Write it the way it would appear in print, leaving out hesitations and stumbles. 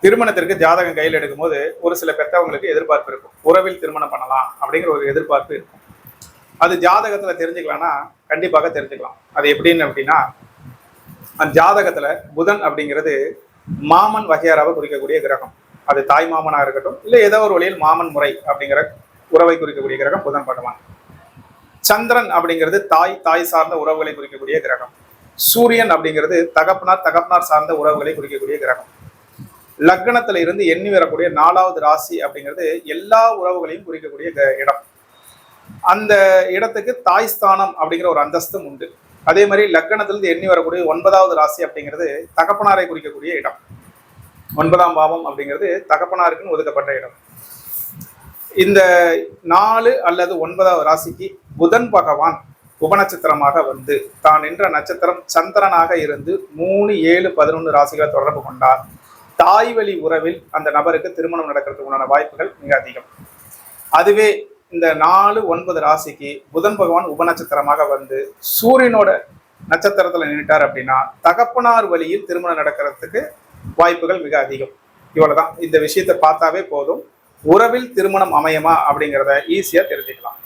திருமணத்திற்கு ஜாதகம் கையில் எடுக்கும்போது ஒரு சில பெற்றவங்களுக்கு எதிர்பார்ப்பு இருக்கும். உறவில் திருமணம் பண்ணலாம் அப்படிங்கிற ஒரு எதிர்பார்ப்பு இருக்கும். அது ஜாதகத்துல தெரிஞ்சுக்கலாம்னா கண்டிப்பாக தெரிஞ்சுக்கலாம். அது எப்படின்னு அப்படின்னா, அந்த ஜாதகத்துல புதன் அப்படிங்கிறது மாமன் வகையறாவை குறிக்கக்கூடிய கிரகம். அது தாய் மாமனா இருக்கட்டும், இல்லை ஏதோ ஒரு வழியில் மாமன் முறை அப்படிங்கிற உறவை குறிக்கக்கூடிய கிரகம் புதன் பகவான். சந்திரன் அப்படிங்கிறது தாய் சார்ந்த உறவுகளை குறிக்கக்கூடிய கிரகம். சூரியன் அப்படிங்கிறது தகப்பனார் சார்ந்த உறவுகளை குறிக்கக்கூடிய கிரகம். லக்னத்துல இருந்து எண்ணி வரக்கூடிய 4வது ராசி அப்படிங்கிறது எல்லா உறவுகளையும் குறிக்கக்கூடிய இடம். அந்த இடத்துக்கு தாய் ஸ்தானம் அப்படிங்கிற ஒரு அந்தஸ்தும் உண்டு. அதே மாதிரி லக்னத்திலிருந்து எண்ணி வரக்கூடிய 9வது ராசி அப்படிங்கிறது தகப்பனாரை குறிக்கக்கூடிய இடம். 9ஆம் பாவம் அப்படிங்கிறது தகப்பனாருக்குன்னு ஒதுக்கப்பட்ட இடம். இந்த 4 அல்லது 9வது ராசிக்கு புதன் பகவான் உபநட்சத்திரமாக வந்து தான் என்ற நட்சத்திரம் சந்திரனாக இருந்து 3, 7, 11 ராசிகளை தொடர்பு கொண்டார் தாய் வழி உறவில் அந்த நபருக்கு திருமணம் நடக்கிறதுக்கு உண்டான வாய்ப்புகள் மிக அதிகம். அதுவே இந்த 4, 9 ராசிக்கு புதன் பகவான் உபநட்சத்திரமாக வந்து சூரியனோட நட்சத்திரத்துல நின்றுட்டார் அப்படின்னா தகப்பனார் வழியில் திருமணம் நடக்கிறதுக்கு வாய்ப்புகள் மிக அதிகம். இவ்வளவுதான். இந்த விஷயத்தை பார்த்தாவே போதும், உறவில் திருமணம் அமையுமா அப்படிங்கிறத ஈஸியா தெரிஞ்சுக்கலாம்.